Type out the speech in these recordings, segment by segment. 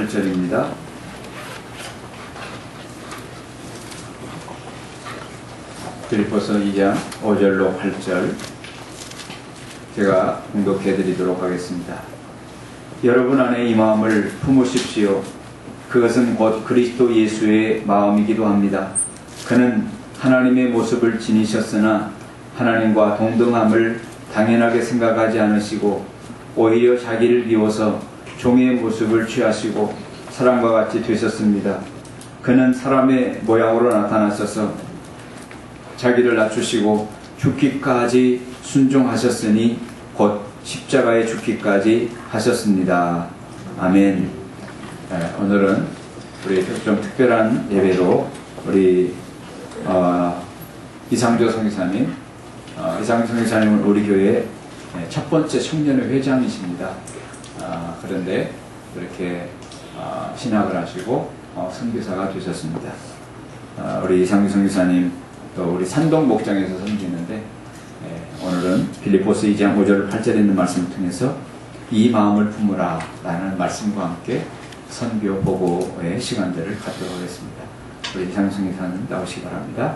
8절입니다. 빌립보서 2장 5절로 8절 제가 공독해 드리도록 하겠습니다. 여러분 안에 이 마음을 품으십시오. 그것은 곧 그리스도 예수의 마음이기도 합니다. 그는 하나님의 모습을 지니셨으나 하나님과 동등함을 당연하게 생각하지 않으시고 오히려 자기를 비워서 종의 모습을 취하시고 사람과 같이 되셨습니다. 그는 사람의 모양으로 나타나셔서 자기를 낮추시고 죽기까지 순종하셨으니 곧 십자가에 죽기까지 하셨습니다. 아멘. 오늘은 우리 좀 특별한 예배로 우리 이상조 선교사님, 이상조 선교사님은 우리 교회 첫 번째 청년회 회장이십니다. 그런데 이렇게 신학을 하시고 선교사가 되셨습니다. 우리 이상조 선교사님 또 우리 산동 목장에서 섬기는데 오늘은 빌립보서 2장 5절 8절에 있는 말씀을 통해서 이 마음을 품으라 라는 말씀과 함께 선교 보고의 시간들을 갖도록 하겠습니다. 우리 이상조 선교사님 나오시기 바랍니다.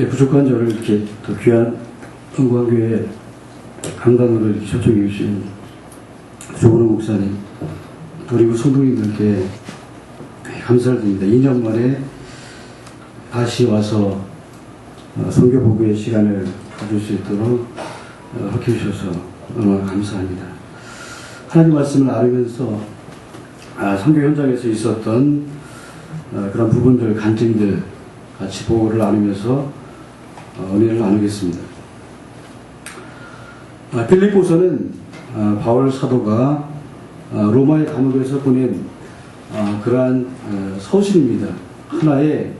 부족한 저를 이렇게 또 귀한 은광교회 강단으로 이렇게 초청해 주신 조은호 목사님, 그리고 성도님들께 감사를 드립니다. 2년 만에 다시 와서 선교 보고의 시간을 가질 수 있도록 허락해 주셔서 너무 감사합니다. 하나님 말씀을 나누면서 선교 현장에서 있었던 그런 부분들, 간증들 같이 보고를 나누면서 은혜를 나누겠습니다. 빌립보서는 바울 사도가 로마의 감옥에서 보낸 그러한 서신입니다. 하나의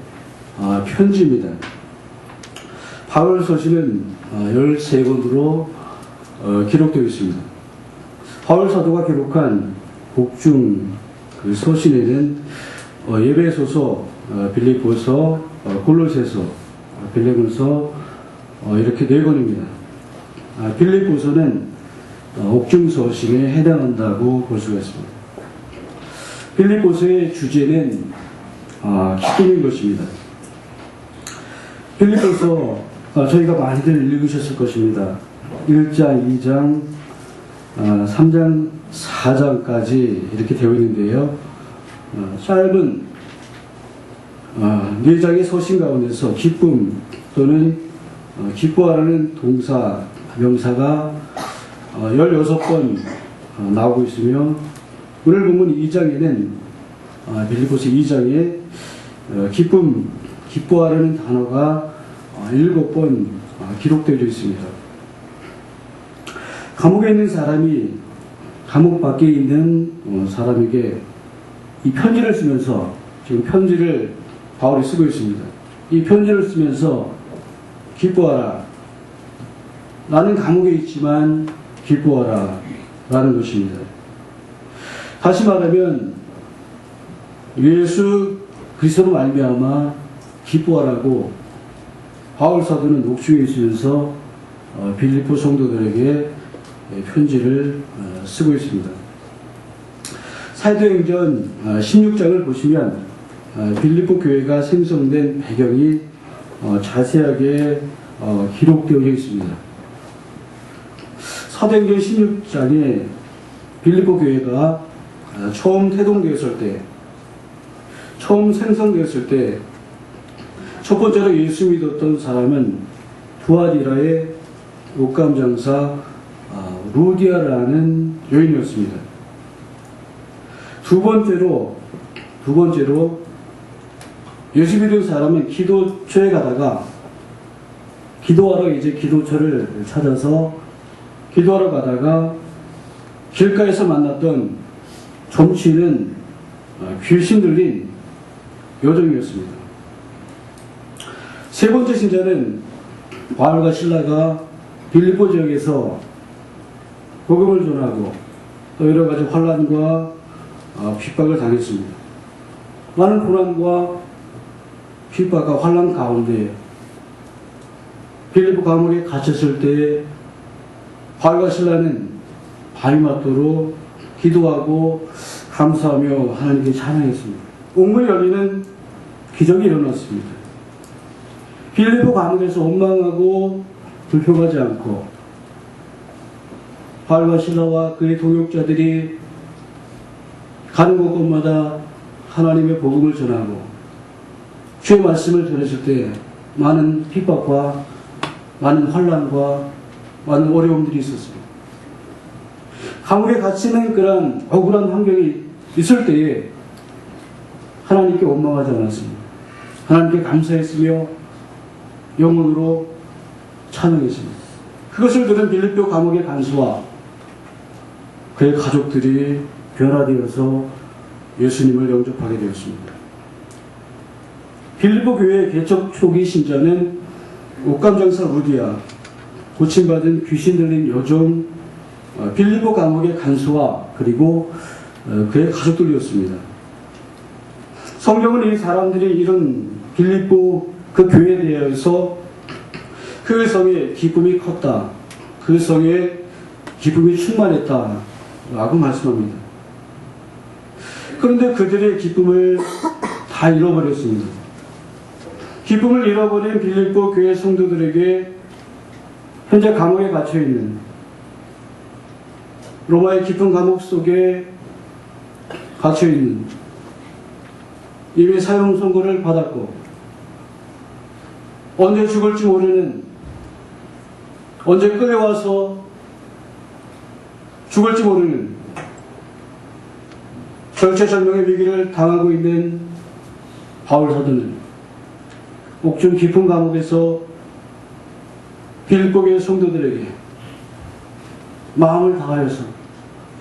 편지입니다. 바울 서신은 13권으로 기록되어 있습니다. 바울 사도가 기록한 복중 그 서신에는 예배소서, 빌립보서, 골로새서, 빌레몬서 이렇게 4권입니다. 빌립보서는 옥중서신에 해당한다고 볼 수가 있습니다. 빌립보서의 주제는 기쁨인 것입니다. 빌립보서 저희가 많이들 읽으셨을 것입니다. 1장, 2장, 3장, 4장까지 이렇게 되어 있는데요. 짧은 4장의 서신 가운데서 기쁨 또는 기뻐하라는 동사, 명사가 16번 나오고 있으며 오늘 보면 2장에는 빌립보서 2장에 기쁨, 기뻐하라는 단어가 7번 기록되어 있습니다. 감옥에 있는 사람이 감옥 밖에 있는 사람에게 이 편지를 쓰면서 지금 편지를 바울이 쓰고 있습니다. 이 편지를 쓰면서 기뻐하라. 나는 감옥에 있지만 기뻐하라. 라는 것입니다. 다시 말하면 예수 그리스도로 말미암아 기뻐하라고 바울 사도는 옥중에 있으면서 빌립보 성도들에게 편지를 쓰고 있습니다. 사도행전 16장을 보시면 빌립보 교회가 생성된 배경이 자세하게 기록되어 있습니다. 사도행전 16장에 빌립보 교회가 처음 태동되었을 때, 처음 생성되었을 때 첫 번째로 예수 믿었던 사람은 두아디라의 옷감 장사 루디아라는 여인이었습니다. 두 번째로 예수 믿은 사람은 기도처에 가다가 기도하러 이제 기도처를 찾아서 기도하러 가다가 길가에서 만났던 점치는 귀신 들린 여종이었습니다. 세 번째 신자는 바울과 실라가 빌립보 지역에서 복음을 전하고 또 여러 가지 환난과 핍박을 당했습니다. 많은 고난과 핍박과 환난 가운데 빌립보 감옥에 갇혔을 때 바울과 실라는 밤이 맞도록 기도하고 감사하며 하나님께 찬양했습니다. 옥문이 열리는 기적이 일어났습니다. 빌립보 감옥에서 원망하고 불평하지 않고 바울과 실라와 그의 동역자들이 가는 곳곳마다 하나님의 복음을 전하고 주의 말씀을 들었을 때 많은 핍박과 많은 환난과 많은 어려움들이 있었습니다. 감옥에 갇히는 그런 억울한 환경이 있을 때에 하나님께 원망하지 않았습니다. 하나님께 감사했으며 영혼으로 찬양했습니다. 그것을 들은 빌립보 감옥의 간수와 그의 가족들이 변화되어서 예수님을 영접하게 되었습니다. 빌립보 교회의 개척 초기 신자는 옥감장사 루디아, 고침받은 귀신 들린 여종 빌립보 감옥의 간수와 그리고 그의 가족들이었습니다. 성경은 이 사람들이 이런 빌립보 그 교회에 대해서 그 성에 기쁨이 컸다, 그 성에 기쁨이 충만했다 라고 말씀합니다. 그런데 그들의 기쁨을 다 잃어버렸습니다. 기쁨을 잃어버린 빌립보 교회 성도들에게 현재 감옥에 갇혀있는, 로마의 깊은 감옥 속에 갇혀있는, 이미 사형 선고를 받았고 언제 죽을지 모르는, 언제 끌려와서 죽을지 모르는 절체절명의 위기를 당하고 있는 바울 사도는 옥중 깊은 감옥에서 빌립보 교회 성도들에게 마음을 다하여서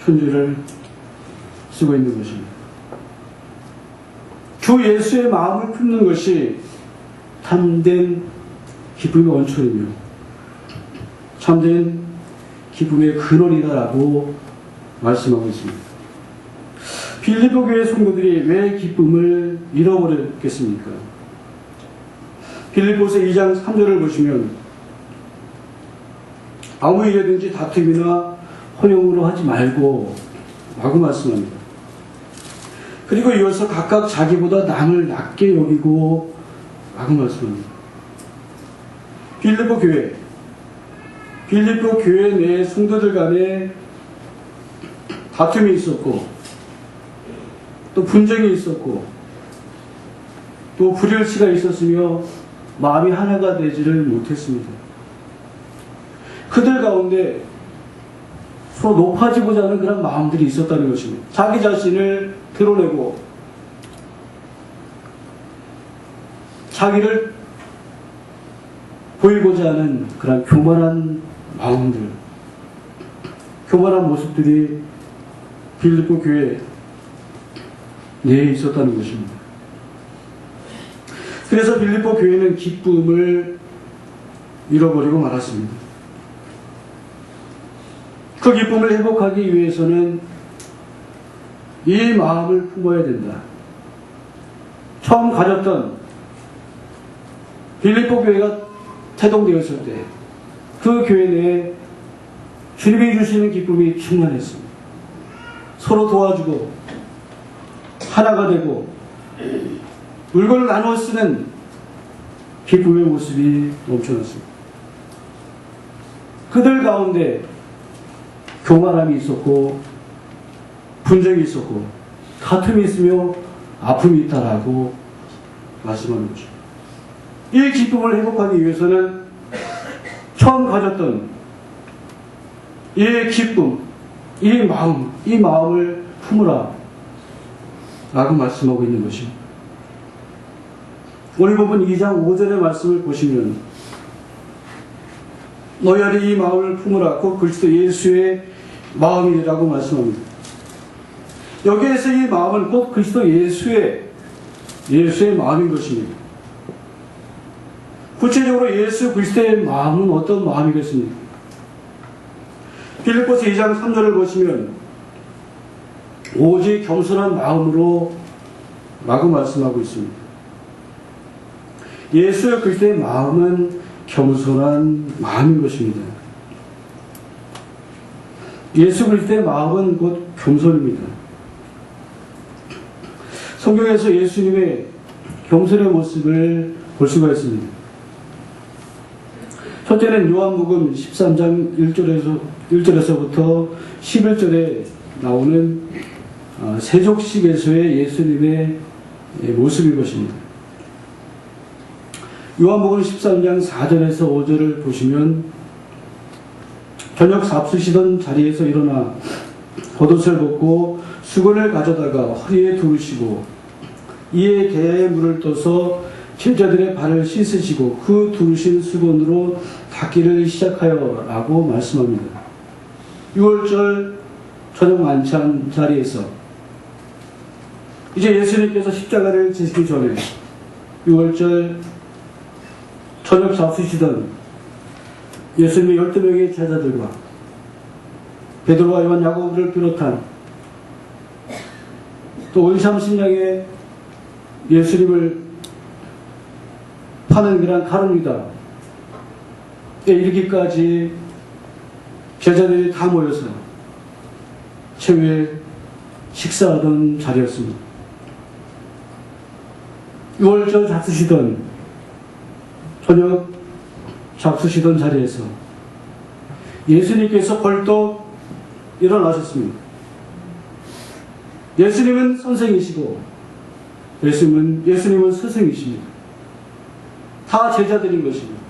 편지를 쓰고 있는 것입니다. 주 예수의 마음을 품는 것이 참된 기쁨의 원천이며 참된 기쁨의 근원이다라고 말씀하고 있습니다. 빌립보 교회 성도들이 왜 기쁨을 잃어버렸겠습니까? 빌립보서 2장 3절을 보시면 아무 일이든지 다툼이나 혼용으로 하지 말고 라고 말씀합니다. 그리고 이어서 각각 자기보다 남을 낮게 여기고 라고 말씀합니다. 빌립보 교회 내 성도들 간에 다툼이 있었고 또 분쟁이 있었고 또 불일치가 있었으며 마음이 하나가 되지를 못했습니다. 그들 가운데 서로 높아지고자 하는 그런 마음들이 있었다는 것입니다. 자기 자신을 드러내고 자기를 보이고자 하는 그런 교만한 마음들, 교만한 모습들이 빌립보 교회 내에 있었다는 것입니다. 그래서 빌립보 교회는 기쁨을 잃어버리고 말았습니다. 그 기쁨을 회복하기 위해서는 이 마음을 품어야 된다. 처음 가졌던 빌립보 교회가 태동되었을 때 그 교회 내에 주님이 주시는 기쁨이 충만했습니다. 서로 도와주고 하나가 되고 물건을 나누어 쓰는 기쁨의 모습이 넘쳐났습니다. 그들 가운데 교만함이 있었고 분쟁이 있었고 다툼이 있으며 아픔이 있다라고 말씀하는 거죠. 이 기쁨을 회복하기 위해서는 처음 가졌던 이 기쁨, 이 마음을 품으라 라고 말씀하고 있는 것입니다. 오늘 본문 2장 5절의 말씀을 보시면 너희들이 이 마음을 품으라 곧 그리스도 예수의 마음이라고 말씀합니다. 여기에서 이 마음은 곧 그리스도 예수의 마음인 것입니다. 구체적으로 예수 그리스도의 마음은 어떤 마음이겠습니까? 빌립보서 2장 3절을 보시면 오직 겸손한 마음으로 라고 말씀하고 있습니다. 예수의 그리스도의 마음은 겸손한 마음인 것입니다. 예수 그리스도의 마음은 곧 겸손입니다. 성경에서 예수님의 겸손의 모습을 볼 수가 있습니다. 첫째는 요한복음 13장 1절에서부터 11절에 나오는 세족식에서의 예수님의 모습인 것입니다. 요한복음 13장 4절에서 5절을 보시면 저녁 잡수시던 자리에서 일어나 겉옷을 벗고 수건을 가져다가 허리에 두르시고 이에 개에 물을 떠서 제자들의 발을 씻으시고 그 두르신 수건으로 닦기를 시작하여 라고 말씀합니다. 6월절 저녁 만찬 자리에서 이제 예수님께서 십자가를 지시기 전에 6월절 저녁 잡수시던 예수님의 12명의 제자들과 베드로와 요한 야고보를 비롯한 또 을삼신령의 예수님을 파는 그런 가룟유다에 이르기까지 제자들이 다 모여서 최후에 식사하던 자리였습니다. 6월절 잡수시던 저녁 잡수시던 자리에서 예수님께서 벌떡 일어나셨습니다. 예수님은 선생이시고 예수님은 스승이십니다. 다 제자들인 것입니다.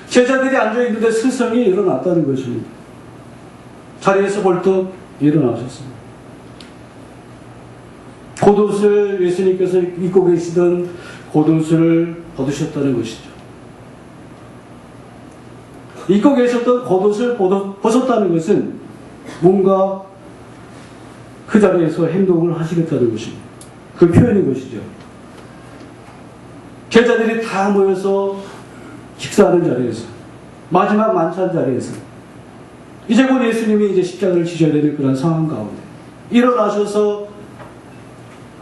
제자들이 앉아있는데 스승이 일어났다는 것입니다. 자리에서 벌떡 일어나셨습니다. 겉옷을 예수님께서 입고 계시던 겉옷을 벗으셨다는 것이죠. 입고 계셨던 겉옷을 벗었다는 것은 뭔가 그 자리에서 행동을 하시겠다는 것입니다. 그 표현인 것이죠. 제자들이 다 모여서 식사하는 자리에서 마지막 만찬 자리에서 이제 곧 예수님이 이제 십자가를 지셔야 되는 그런 상황 가운데 일어나셔서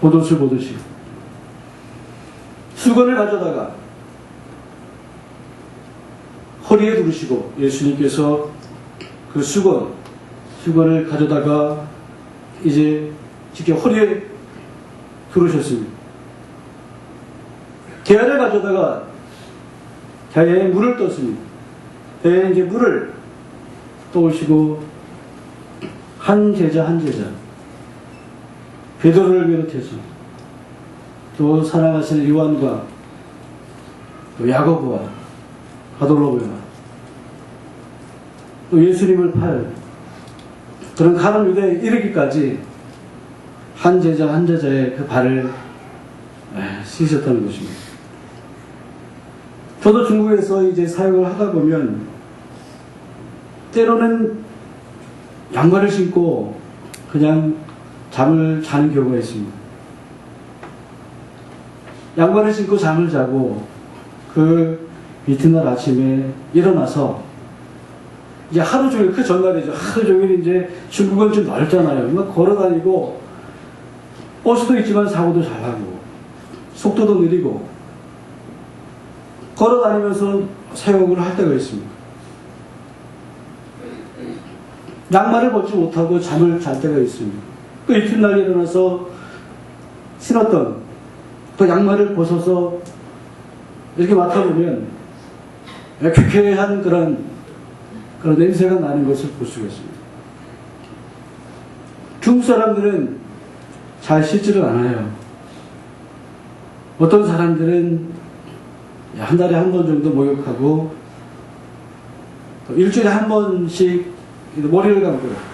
겉옷을 벗으시고 수건을 가져다가 허리에 두르시고 예수님께서 그 수건을 가져다가 이제 직접 허리에 두르셨습니다. 대야를 가져다가 대야에 물을 떴습니다. 대야에 이제 물을 떠오시고 한 제자 베드로를 비롯해서 또 사랑하시는 요한과 또 야고보와 바돌로베와 또 예수님을 팔 그런 가룟유다에 이르기까지 한 제자의 그 발을 씻으셨다는 것입니다. 저도 중국에서 이제 사역을 하다 보면 때로는 양말을 신고 그냥 잠을 자는 경우가 있습니다. 양말을 신고 잠을 자고 그 이튿날 아침에 일어나서 이제 하루 종일 그 전날이죠. 하루 종일 이제 중국은 좀 넓잖아요. 막 걸어다니고 버스도 있지만 사고도 잘 나고 속도도 느리고 걸어다니면서 사역을 할 때가 있습니다. 양말을 벗지 못하고 잠을 잘 때가 있습니다. 그 이튿날 일어나서 신었던 그 양말을 벗어서 이렇게 맡아보면 쾌쾌한 그런 냄새가 나는 것을 볼 수가 있습니다. 중국 사람들은 잘 씻지를 않아요. 어떤 사람들은 한 달에 한 번 정도 목욕하고 일주일에 한 번씩 머리를 감고요.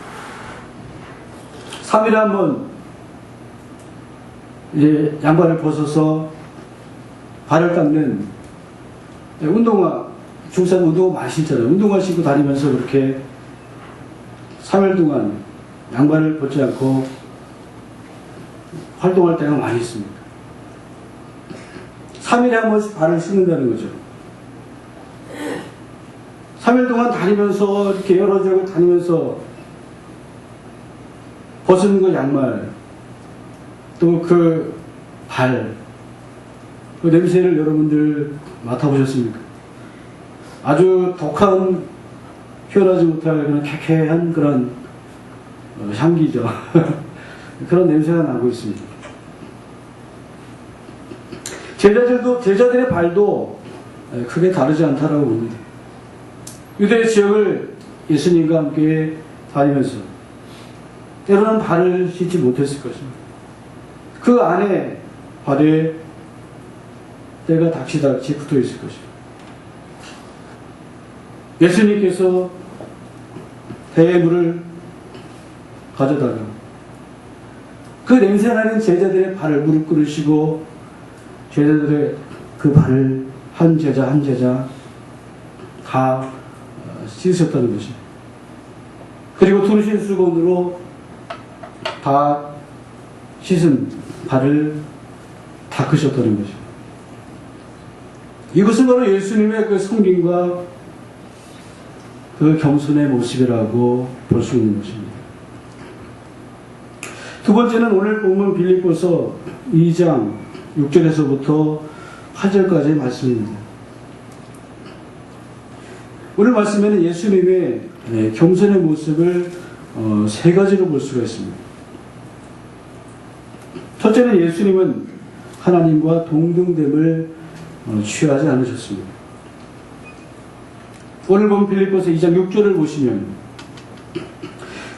3일에 한 번 이제 양발을 벗어서 발을 닦는 운동화, 중국 사람 운동화 많이 신잖아요. 운동화 신고 다니면서 그렇게 3일 동안 양발을 벗지 않고 활동할 때가 많이 있습니다. 3일에 한 번씩 발을 씻는다는 거죠. 3일 동안 다니면서 이렇게 여러 지역을 다니면서 벗은 그 양말 또 그 발 그 냄새를 여러분들 맡아보셨습니까? 아주 독한, 표현하지 못할 그런 쾌쾌한 그런 향기죠. 그런 냄새가 나고 있습니다. 제자들의 발도 크게 다르지 않다라고 봅니다. 유대 지역을 예수님과 함께 다니면서 때로는 발을 씻지 못했을 것입니다. 그 안에 발에 때가 닥치닥치 붙어 있을 것입니다. 예수님께서 배에 물을 가져다가 그 냄새나는 제자들의 발을 무릎 꿇으시고 제자들의 그 발을 한 제자 한 제자 다 씻으셨다는 것입니다. 그리고 두르신 수건으로 다 씻은 발을 닦으셨다는 것입니다. 이것은 바로 예수님의 그 성김과 그 겸손의 모습이라고 볼 수 있는 것입니다. 두 번째는 오늘 본문 빌립보서 2장 6절에서부터 8절까지의 말씀입니다. 오늘 말씀에는 예수님의 겸손의 모습을 세 가지로 볼 수가 있습니다. 첫째는 예수님은 하나님과 동등됨을 취하지 않으셨습니다. 오늘 본 빌립보서 2장 6절을 보시면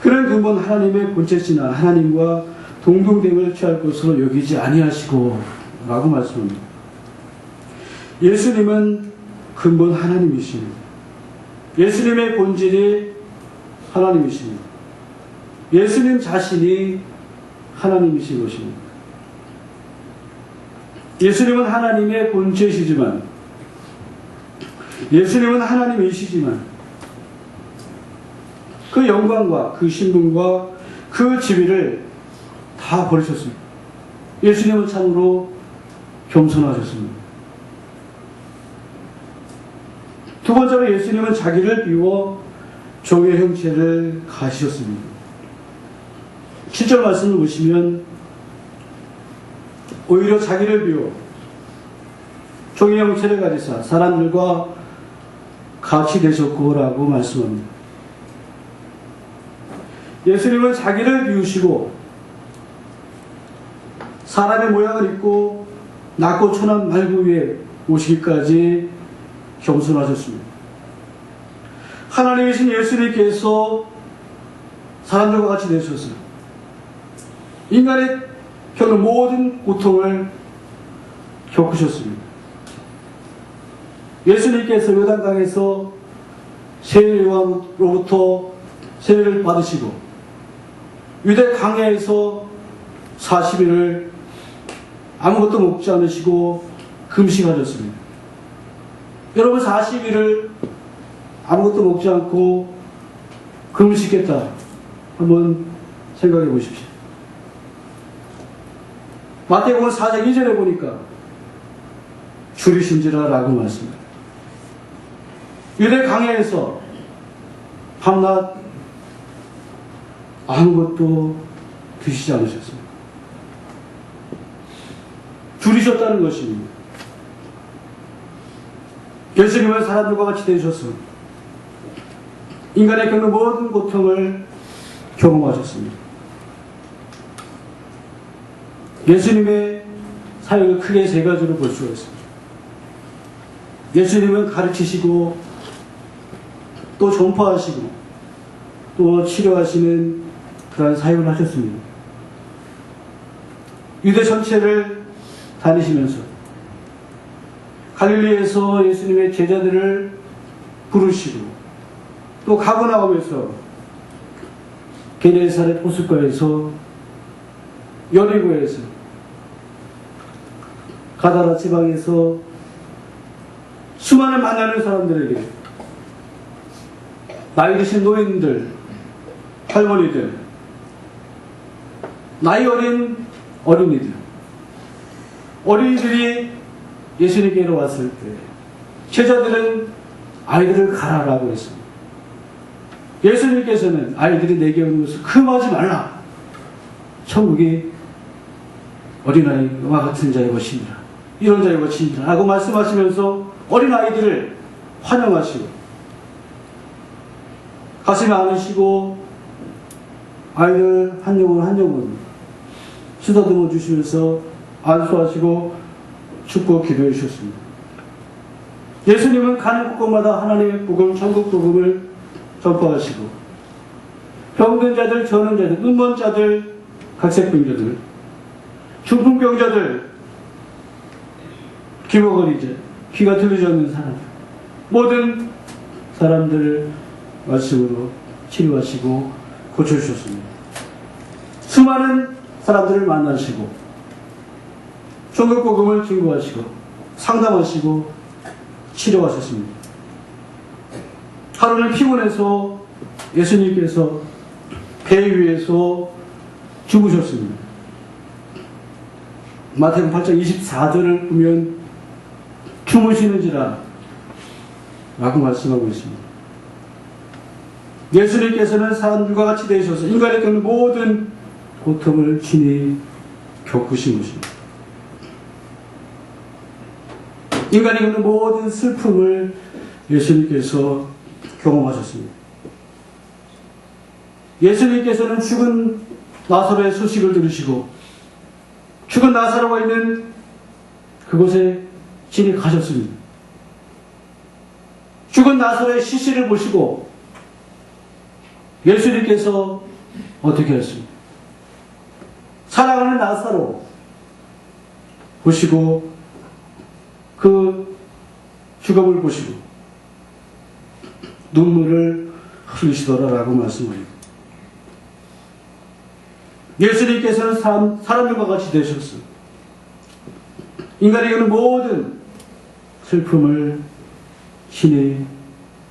그는 근본 하나님의 본체시나 하나님과 동등됨을 취할 것으로 여기지 아니하시고 라고 말씀합니다. 예수님은 근본 하나님이십니다. 예수님의 본질이 하나님이십니다. 예수님 자신이 하나님이신 것입니다. 예수님은 하나님의 본체시지만 예수님은 하나님이시지만 그 영광과 그 신분과 그 지위를 다 버리셨습니다. 예수님은 참으로 겸손하셨습니다. 두 번째로 예수님은 자기를 비워 종의 형체를 가지셨습니다. 7절 말씀을 보시면 오히려 자기를 비워 종의 형체를 가지사 사람들과 같이 되셨고라고 말씀합니다. 예수님은 자기를 비우시고 사람의 모양을 입고 낮고 천한 말구 위에 오시기까지 겸손하셨습니다. 하나님이신 예수님께서 사람들과 같이 되셨어요. 인간의 겪는 모든 고통을 겪으셨습니다. 예수님께서 요단강에서 세례요한으로부터 세례를 받으시고 유대 광야에서 40일을 아무것도 먹지 않으시고 금식하셨습니다. 여러분 40일을 아무것도 먹지 않고 금식했다. 한번 생각해 보십시오. 마태복음 4장 2절에 보니까 줄이신지라 라고 말씀합니다. 유대 광야에서 밤낮 아무것도 드시지 않으셨습니다. 줄이셨다는 것입니다. 예수님은 사람들과 같이 되셔서 인간의 겪는 모든 고통을 경험하셨습니다. 예수님의 사역을 크게 세 가지로 볼 수가 있습니다. 예수님은 가르치시고 또 전파하시고 또 치료하시는 그러한 사역을 하셨습니다. 유대 전체를 다니시면서 갈릴리에서 예수님의 제자들을 부르시고 또 가버나움에서 게네사렛 호숫가에서 여리고에서 가다라 지방에서 수많은 만나는 사람들에게 나이 드신 노인들, 할머니들, 나이 어린 어린이들, 어린이들이 예수님께로 왔을 때 제자들은 아이들을 가라라고 했습니다. 예수님께서는 아이들이 내게 오는 것을 금하지 말라. 천국이 어린아이와 같은 자의 것입니다. 이런 자의 것입니다 라고 말씀하시면서 어린아이들을 환영하시고 가슴에 안으시고 아이들 한 영혼 쓰다듬어 주시면서 안수하시고 축복 기도해 주셨습니다. 예수님은 가는 곳곳마다 하나님의 복음, 천국 복음을 전파하시고 병든 자들, 저는 자들, 눈먼 자들, 각색병자들, 중풍병자들, 귀머거리자, 귀가 들리지 않는 사람, 모든 사람들을 말씀으로 치료하시고 고쳐주셨습니다. 수많은 사람들을 만나시고 천국 복음을 증거하시고 상담하시고 치료하셨습니다. 하루는 피곤해서 예수님께서 배 위에서 죽으셨습니다. 마태복음 8장 24절을 보면 주무시는지라 라고 말씀하고 있습니다. 예수님께서는 사람들과 같이 되셔서 인간이 겪는 모든 고통을 친히 겪으신 것입니다. 인간이 겪는 모든 슬픔을 예수님께서 경험하셨습니다. 예수님께서는 죽은 나사로의 소식을 들으시고 죽은 나사로가 있는 그곳에 친히 가셨습니다. 죽은 나사로의 시신을 보시고 예수님께서 어떻게 하셨습니까? 사랑하는 나사로 보시고 그 죽음을 보시고 눈물을 흘리시더라라고 말씀합니다. 예수님께서는 사람들과 같이 되셨습니다. 인간이 겪는 모든 슬픔을 신이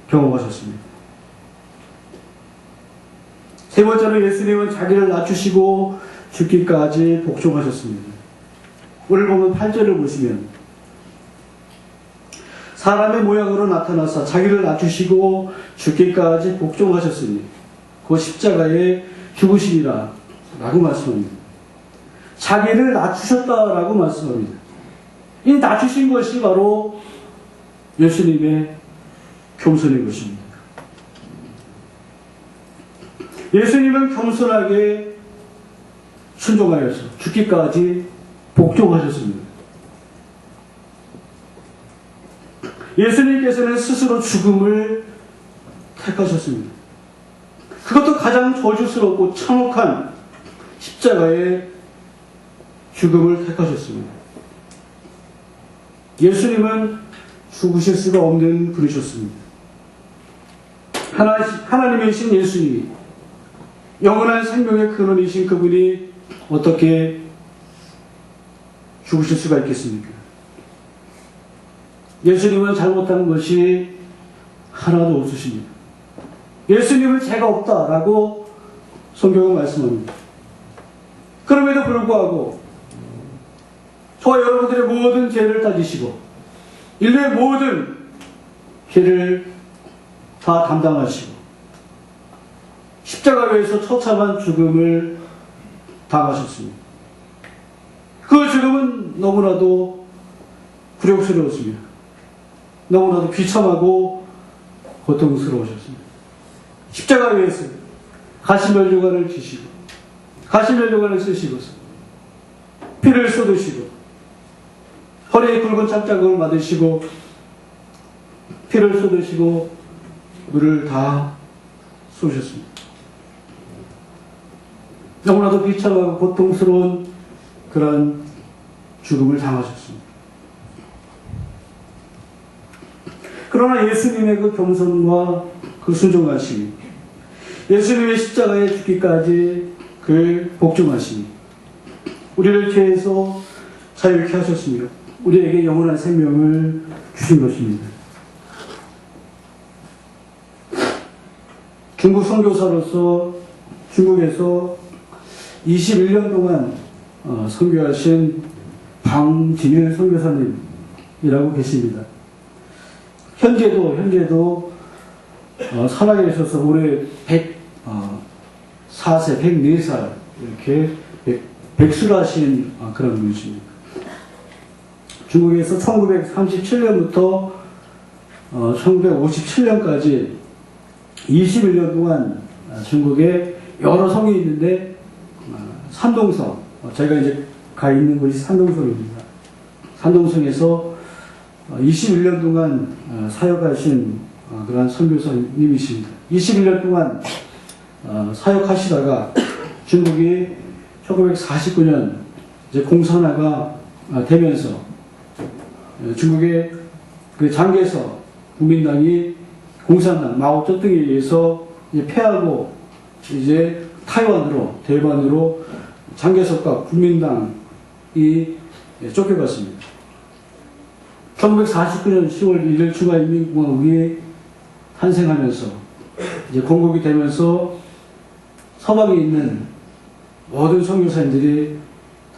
경험하셨습니다. 세 번째로 예수님은 자기를 낮추시고 죽기까지 복종하셨습니다. 오늘 보면 8절을 보시면 사람의 모양으로 나타나사 자기를 낮추시고 죽기까지 복종하셨으니 그 십자가에 죽으시리라 라고 말씀합니다. 자기를 낮추셨다라고 말씀합니다. 이 낮추신 것이 바로 예수님의 겸손인 것입니다. 예수님은 겸손하게 순종하여서 죽기까지 복종하셨습니다. 예수님께서는 스스로 죽음을 택하셨습니다. 그것도 가장 저주스럽고 참혹한 십자가의 죽음을 택하셨습니다. 예수님은 죽으실 수가 없는 분이셨습니다. 하나님이신 예수님이 영원한 생명의 근원이신 그분이 어떻게 죽으실 수가 있겠습니까? 예수님은 잘못한 것이 하나도 없으십니다. 예수님은 죄가 없다라고 성경은 말씀합니다. 그럼에도 불구하고 저와 여러분들의 모든 죄를 다 지시고 인류의 모든 죄를 다 담당하시고 십자가 위에서 처참한 죽음을 당하셨습니다. 그 죽음은 너무나도 굴욕스러웠습니다. 너무나도 비참하고 고통스러우셨습니다. 십자가 위에서 가시면류관을 지시고 가시면류관을 쓰시고 피를 쏟으시고 허리에 굵은 창자국을 만드시고 피를 쏟으시고 물을 다 쏘셨습니다. 너무나도 비참하고 고통스러운 그런 죽음을 당하셨습니다. 그러나 예수님의 그 겸손과 그 순종하심이, 예수님의 십자가에 죽기까지 그 복종하심이 우리를 죄에서 자유케 하셨으며 우리에게 영원한 생명을 주신 것입니다. 중국 선교사로서 중국에서 21년 동안 선교하신 방진일 선교사님이라고 계십니다. 현재도 살아 계셔서 올해 104세, 104살 이렇게 백수라신 그런 분이십니다. 중국에서 1937년부터 1957년까지 21년 동안 중국에 여러 성이 있는데 산동성, 제가 이제 가 있는 곳이 산동성입니다. 산동성에서 21년 동안 사역하신 그런 선교사님이십니다. 21년 동안 사역하시다가 중국이 1949년 이제 공산화가 되면서 중국의 그 장개석 국민당이 공산당 마오쩌둥에 의해서 패하고 이제 타이완으로 대만으로 장개석과 국민당이 쫓겨갔습니다. 1949년 10월 1일 중화인민공화국이 탄생하면서 이제 건국이 되면서 서방에 있는 모든 선교사님들이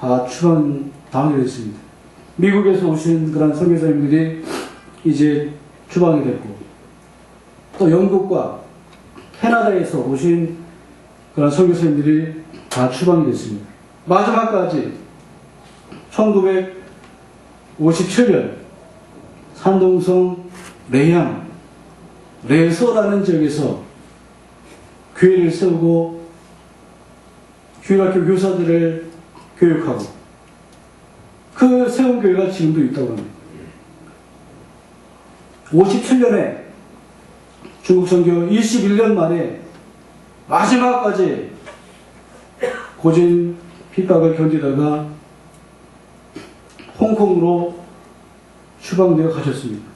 다 추방당하게 됐습니다. 미국에서 오신 그런 선교사님들이 이제 추방이 됐고, 또 영국과 캐나다에서 오신 그런 선교사님들이 다 추방이 됐습니다. 마지막까지 1957년 산동성 레양, 레서라는 지역에서 교회를 세우고 주일학교 교사들을 교육하고 그 세운 교회가 지금도 있다고 합니다. 57년에 중국 선교 21년 만에 마지막까지 고진 핍박을 견디다가 홍콩으로 추방되어 가셨습니다.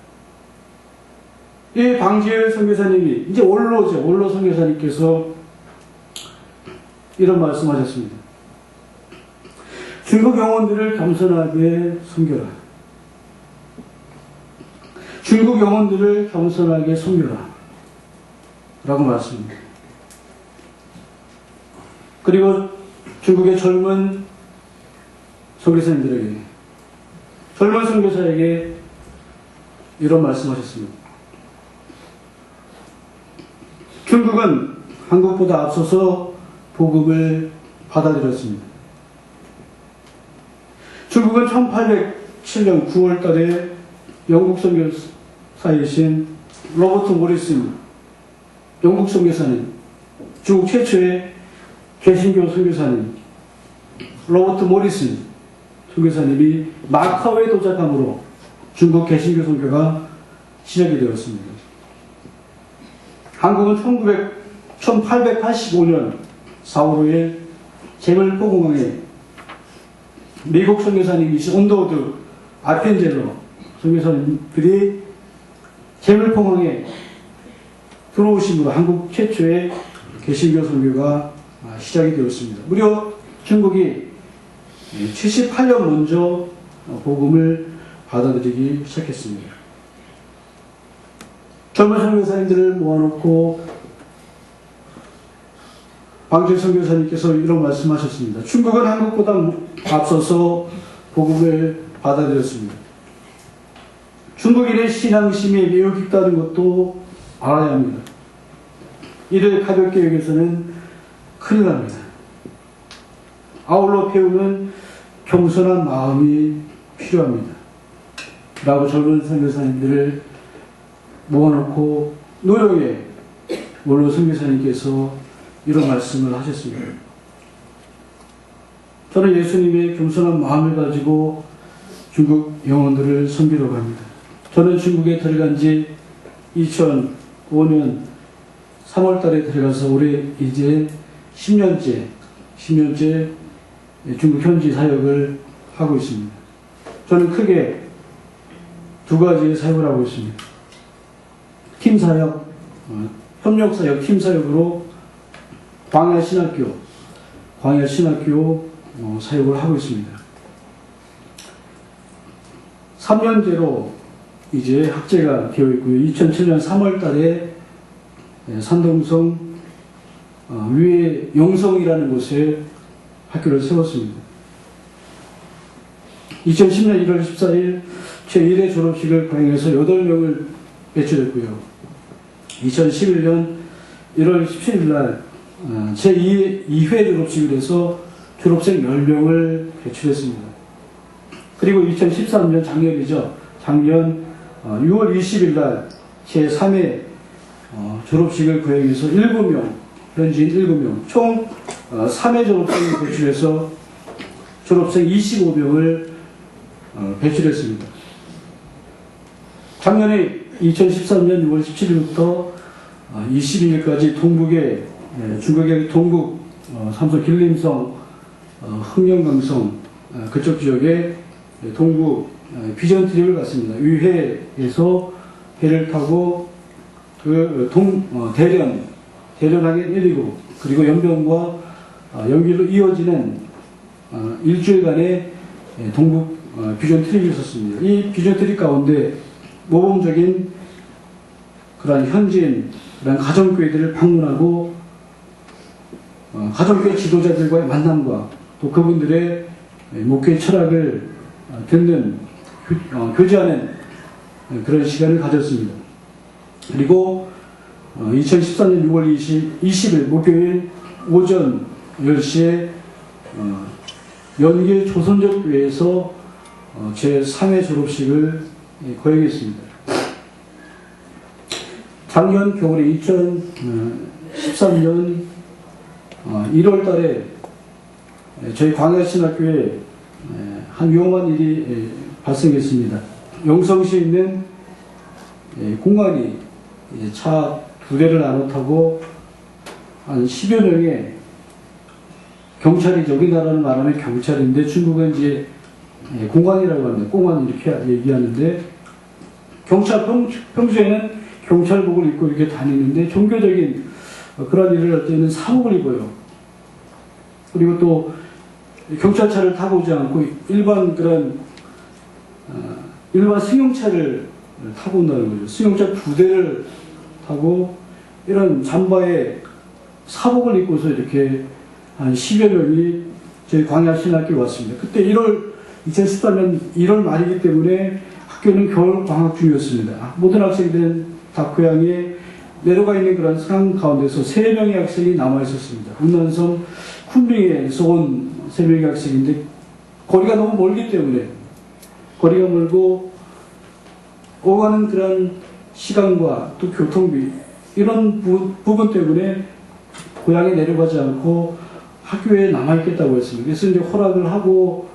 이 방지열 선교사님이 이제 원로죠. 원로 선교사님께서 이런 말씀하셨습니다. 중국 영혼들을 겸손하게 섬겨라. 중국 영혼들을 겸손하게 섬겨라. 라고 말씀합니다. 그리고 중국의 젊은 선교사님들에게, 젊은 선교사에게 이런 말씀하셨습니다. 중국은 한국보다 앞서서 복음을 받아들였습니다. 중국은 1807년 9월 달에 영국 선교사이신 로버트 모리슨 영국 선교사님, 중국 최초의 개신교 선교사님 로버트 모리슨 선교사님이 마카오에 도착함으로 중국 개신교 선교가 시작이 되었습니다. 한국은 1885년 4월 5일 제멜포공항에 미국 선교사님이신 온도우드 아펜젤로 선교사님들이 제멜포공항에 들어오심으로 한국 최초의 개신교 선교가 시작이 되었습니다. 무려 중국이 78년 먼저 복음을 받아들이기 시작했습니다. 젊은 선교사님들을 모아놓고 방재 선교사님께서 이런 말씀하셨습니다. 중국은 한국보다 앞서서 복음을 받아들였습니다. 중국인의 신앙심이 매우 깊다는 것도 알아야 합니다. 이를 가볍게 여겨서는 큰일 납니다. 아울러 배우는 겸손한 마음이 필요합니다. 라고 젊은 선교사님들을 모아놓고 노력에 원로 선교사님께서 이런 말씀을 하셨습니다. 저는 예수님의 겸손한 마음을 가지고 중국 영혼들을 섬기려고 합니다. 저는 중국에 들어간 지 2005년 3월 달에 들어가서 올해 이제 10년째 중국 현지 사역을 하고 있습니다. 저는 크게 두 가지의 사역을 하고 있습니다. 팀 사역, 협력 사역, 팀 사역으로 광야신학교 사역을 하고 있습니다. 3년째로 이제 학제가 되어 있고요. 2007년 3월 달에 산동성 위에 영성이라는 곳에 학교를 세웠습니다. 2010년 1월 14일 제1회 졸업식을 강행해서 8명을 배출했고요. 2011년 1월 17일 날 제2회 졸업식을 해서 졸업생 10명을 배출했습니다. 그리고 2013년 작년이죠. 작년 6월 20일 날 제3회 졸업식을 거행해서 7명, 현지인 7명, 총 3회 졸업생을 배출해서 졸업생 25명을 배출했습니다. 작년에 2013년 6월 17일부터 22일까지 동북에 중국의 동북 삼성 길림성, 흥령강성 그쪽 지역에 동북 비전 트립을 갔습니다. 위해에서 배를 타고 그 대련항에 내리고 그리고 연변과 연길로 이어지는 일주일간의 동북 비전 트립이 있었습니다. 이 비전 트립 가운데 모범적인 그러한 현지인, 그러한 가정교회들을 방문하고 가정교회 지도자들과의 만남과 또 그분들의 목회 철학을 듣는, 교제하는 그런 시간을 가졌습니다. 그리고 2014년 6월 20일 목요일 오전 10시에 연길 조선족 교회에서 제3회 졸업식을 거행했습니다. 작년 겨울에 2013년 1월 달에 저희 광야신학교에 한 위험한 일이 발생했습니다. 영성시에 있는 공안이 차 2대를 나눠 타고 한 10여 명의 경찰이죠. 우리나라는 말하면 경찰인데 중국은 이제 공안이라고 합니다. 공안 이렇게 얘기하는데 경찰 평소에는 경찰복을 입고 이렇게 다니는데 종교적인 그런 일을 할 때는 사복을 입어요. 그리고 또 경찰차를 타고 오지 않고 일반 승용차를 타고 온다는 거죠. 승용차 2대를 타고 이런 잠바에 사복을 입고서 이렇게 한 10여 명이 저희 광야신학교에 왔습니다. 그때 2014년 1월 말이기 때문에 학교는 겨울 방학 중이었습니다. 모든 학생들은 다 고향에 내려가 있는 그런 상황 가운데서 3명의 학생이 남아 있었습니다. 운난섬 쿤빙에서 온 3명의 학생인데 거리가 너무 멀기 때문에 거리가 멀고 오가는 그런 시간과 또 교통비 이런 부분 때문에 고향에 내려가지 않고 학교에 남아있겠다고 했습니다. 그래서 이제 허락을 하고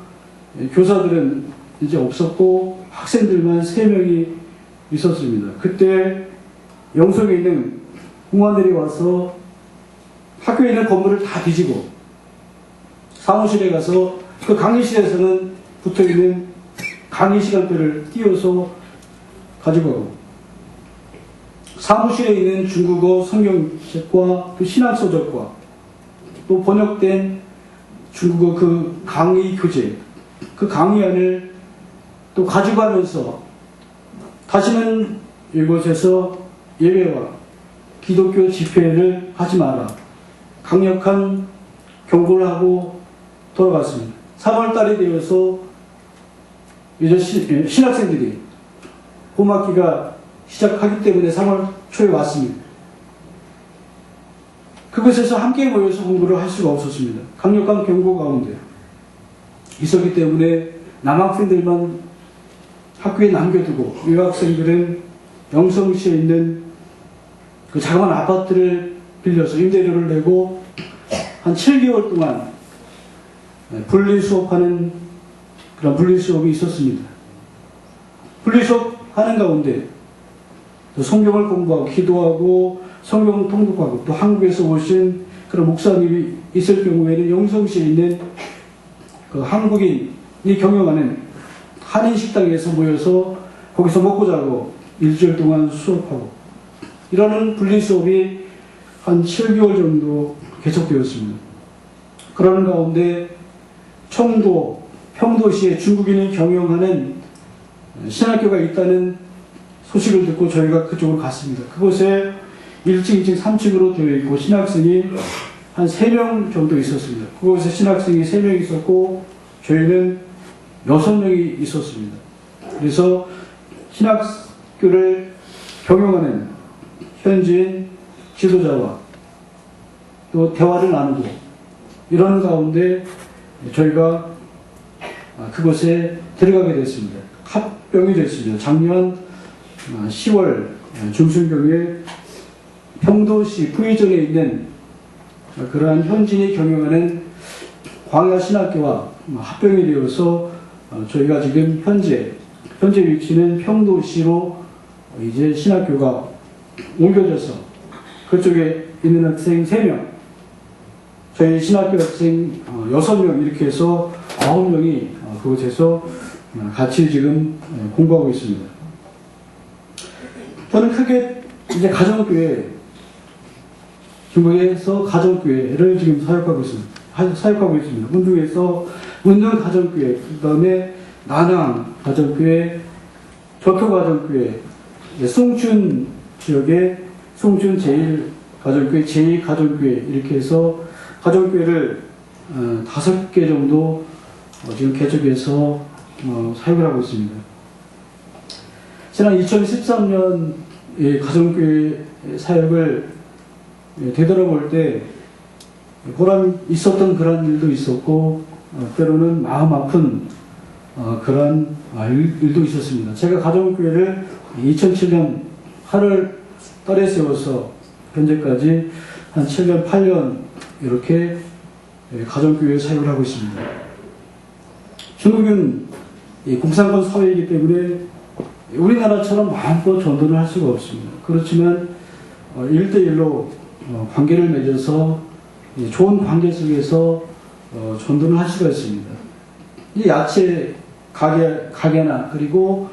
교사들은 이제 없었고 학생들만 3명이 있었습니다. 그때 영성에 있는 공안들이 와서 학교에 있는 건물을 다 뒤지고 사무실에 가서 그 강의실에서는 붙어있는 강의 시간표를 띄워서 가지고 가고 사무실에 있는 중국어 성경책과 또 신학서적과 또 번역된 중국어 그 강의 교재 그 강의안을 또 가져가면서 다시는 이곳에서 예배와 기독교 집회를 하지 마라. 강력한 경고를 하고 돌아갔습니다. 3월 달이 되어서 이제 신학생들이 봄학기가 시작하기 때문에 3월 초에 왔습니다. 그곳에서 함께 모여서 공부를 할 수가 없었습니다. 강력한 경고 가운데 있었기 때문에 남학생들만 학교에 남겨두고 유학생들은 영성시에 있는 그 자그마한 아파트를 빌려서 임대료를 내고 한 7개월 동안 분리수업하는 그런 분리수업이 있었습니다. 분리수업하는 가운데 또 성경을 공부하고 기도하고 성경 통독하고 또 한국에서 오신 그런 목사님이 있을 경우에는 영성시에 있는 그 한국인이 경영하는 한인식당에서 모여서 거기서 먹고 자고 일주일 동안 수업하고 이러는 분리수업이 한 7개월 정도 계속되었습니다. 그러는 가운데 청도, 평도시에 중국인이 경영하는 신학교가 있다는 소식을 듣고 저희가 그쪽으로 갔습니다. 그곳에 1층, 2층, 3층으로 되어 있고 신학생이 한 3명 정도 있었습니다. 그곳에 신학생이 3명 있었고 저희는 6명이 있었습니다. 그래서 신학교를 경영하는 현지인 지도자와 또 대화를 나누고 이러는 가운데 저희가 그곳에 들어가게 됐습니다. 합병이 됐습니다. 작년 10월 중순경에 평도시 부의정에 있는 그러한 현진이 경영하는 광야신학교와 합병이 되어서 저희가 지금 현재 위치는 평도시로 이제 신학교가 옮겨져서 그쪽에 있는 학생 3명, 저희 신학교 학생 6명 이렇게 해서 9명이 그곳에서 같이 지금 공부하고 있습니다. 저는 크게 이제 가정교회, 중국에서 가정교회를 지금 사역하고 있습니다. 문둥에서 문둥 가정교회, 그 다음에 난항 가정교회, 적효 가정교회, 송춘 지역의 송춘 제1가정교회, 제2가정교회 이렇게 해서 가정교회를 5개 정도 지금 개척해서 사역을 하고 있습니다. 지난 2013년 가정교회 사역을 되돌아볼 때 보람 있었던 그런 일도 있었고 때로는 마음 아픈 그런 일도 있었습니다. 제가 가정교회를 2007년 8월 달에 세워서 현재까지 한 7년, 8년 이렇게 가정교회 사역을 하고 있습니다. 중국은 공산권 사회이기 때문에 우리나라처럼 마음껏 전도를 할 수가 없습니다. 그렇지만 1대1로 관계를 맺어서 좋은 관계 속에서 전도를 할 수가 있습니다. 이 야채 가게나 그리고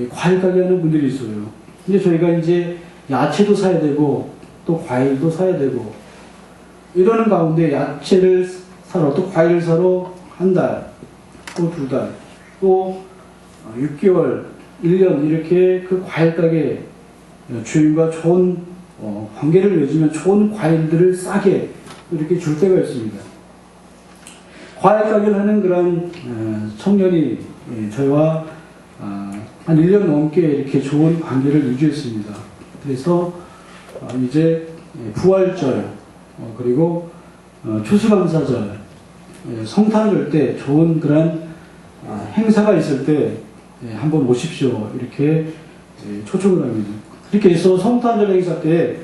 과일 가게 하는 분들이 있어요. 근데 저희가 이제 야채도 사야 되고 또 과일도 사야 되고 이러는 가운데 야채를 사러 또 과일을 사러 한 달, 또 2달, 또 6개월, 1년 이렇게 그 과일 가게 주인과 좋은 관계를 맺으면 좋은 과일들을 싸게 이렇게 줄 때가 있습니다. 과일 가게를 하는 그런 청년이 저희와 한 1년 넘게 이렇게 좋은 관계를 유지했습니다. 그래서 이제 부활절 그리고 추수감사절 성탄절 때 좋은 그런 행사가 있을 때 한번 오십시오 이렇게 초청을 합니다. 이렇게 해서 성탄절 행사 때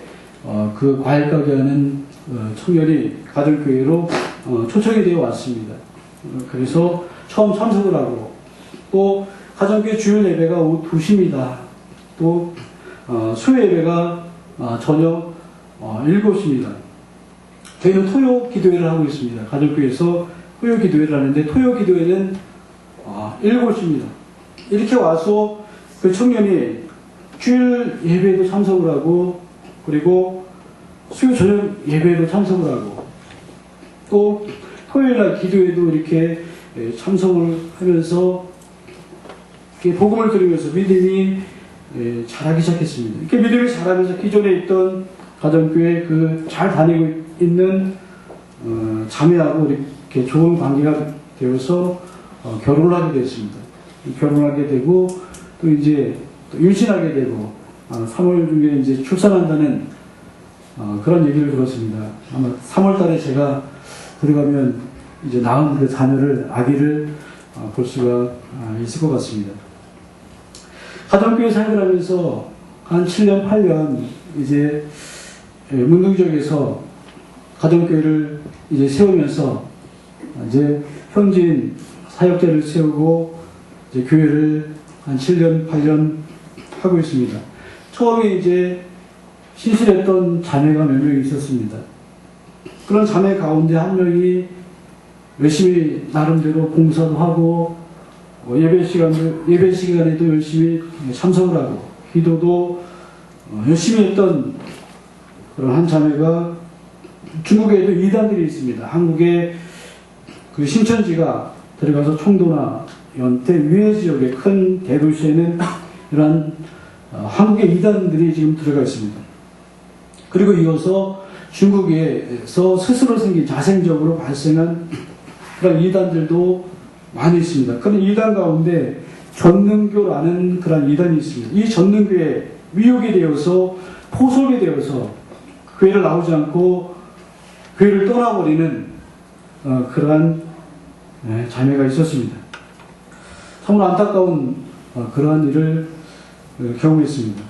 그 과일 가게 하는 청년이 가정교회로 초청이 되어 왔습니다. 그래서 처음 참석을 하고 또 가정교회 주일 예배가 오후 2시입니다. 또 수요 예배가 저녁 7시입니다. 저희는 토요 기도회를 하고 있습니다. 가정교회에서 토요 기도회를 하는데 토요 기도회는 7시입니다. 이렇게 와서 그 청년이 주일 예배에도 참석을 하고 그리고 수요 저녁 예배에도 참석을 하고 또 토요일날 기도회도 이렇게 참석을 하면서 이렇게 복음을 들으면서 믿음이 자라기 시작했습니다. 이렇게 믿음이 자라면서 기존에 있던 가정교회 그 잘 다니고 있는 자매하고 이렇게 좋은 관계가 되어서 결혼을 하게 됐습니다. 결혼하게 되고 또 이제 또 임신하게 되고 3월 중에 이제 출산한다는 그런 얘기를 들었습니다. 아마 3월 달에 제가 들어가면 이제 낳은 그 자녀를 아기를 볼 수가 있을 것 같습니다. 가정교회 사역을 하면서 한 7년, 8년 이제 문둥 지역에서 가정교회를 이제 세우면서 이제 현지인 사역자를 세우고 이제 교회를 한 7년, 8년 하고 있습니다. 처음에 이제 신실했던 자매가 몇 명이 있었습니다. 그런 자매 가운데 한 명이 열심히 나름대로 봉사도 하고 예배 시간에도 열심히 참석을 하고 기도도 열심히 했던 그런 한 자매가 중국에도 이단들이 있습니다. 한국의 그 신천지가 들어가서 청도나 연태 위에 지역의 큰 대도시에는 이러한 한국의 이단들이 지금 들어가 있습니다. 그리고 이어서 중국에서 스스로 생긴 자생적으로 발생한 그런 이단들도 많이 있습니다. 그런 이단 가운데 전능교라는 그런 이단이 있습니다. 이 전능교에 미혹이 되어서 포섭이 되어서 교회를 나오지 않고 교회를 떠나버리는 그러한 자매가 있었습니다. 정말 안타까운 그러한 일을 경험했습니다.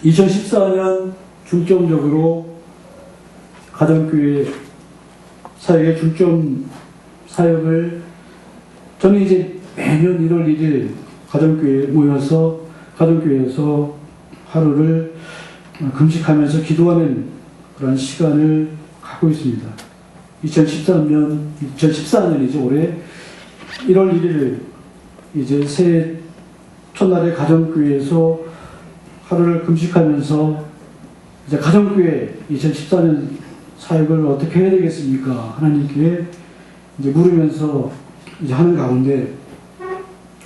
2014년 중점적으로 가정교회 사역의 중점 사역을 저는 이제 매년 1월 1일 가정교회에 모여서 가정교회에서 하루를 금식하면서 기도하는 그런 시간을 갖고 있습니다. 2014년이죠. 올해 1월 1일 이제 새해 첫날에 가정교회에서 하루를 금식하면서 이제 가정교회 2014년 사역을 어떻게 해야 되겠습니까? 하나님께 이제 물으면서 이제 하는 가운데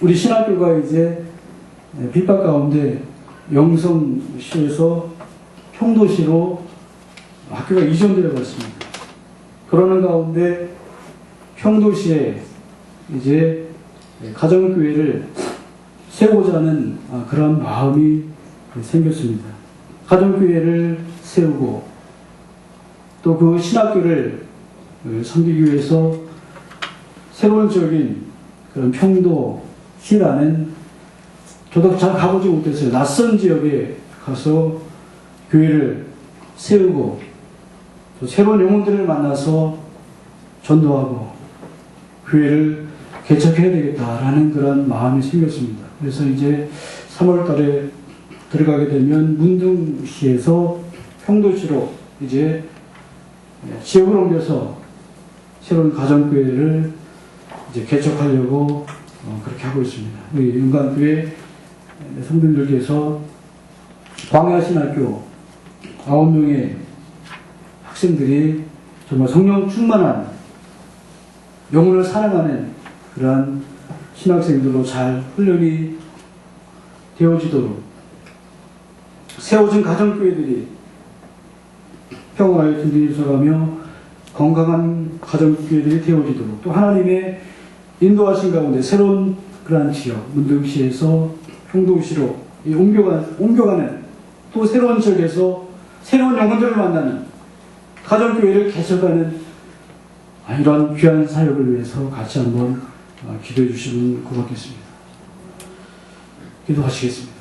우리 신학교가 이제 핍박 가운데 영성시에서 평도시로 학교가 이전되어 갔습니다. 그러는 가운데 평도시에 이제 가정교회를 세우고자 하는 그런 마음이 생겼습니다. 가정교회를 세우고 또 그 신학교를 섬기기 위해서 새로운 지역인 그런 평도시라는 저도 잘 가보지 못했어요. 낯선 지역에 가서 교회를 세우고 또 새로운 영혼들을 만나서 전도하고 교회를 개척해야 되겠다라는 그런 마음이 생겼습니다. 그래서 이제 3월 달에 들어가게 되면 문등시에서 평도시로 이제 지역을 옮겨서 새로운 가정교회를 이제 개척하려고 그렇게 하고 있습니다. 우리 윤관교회 성도들께서 광야신학교 9명의 학생들이 정말 성령 충만한 영혼을 사랑하는 그러한 신학생들로 잘 훈련이 되어지도록 세워진 가정교회들이 평화의 든든히 서가며 건강한 가정교회들이 되어지도록 또 하나님의 인도하신 가운데 새로운 그러한 지역 문등시에서 평도시로 옮겨가는 또 새로운 지역에서 새로운 영혼들을 만나는 가정교회를 개척하는 이런 귀한 사역을 위해서 같이 한번 기도해 주시면 고맙겠습니다. 기도하시겠습니다.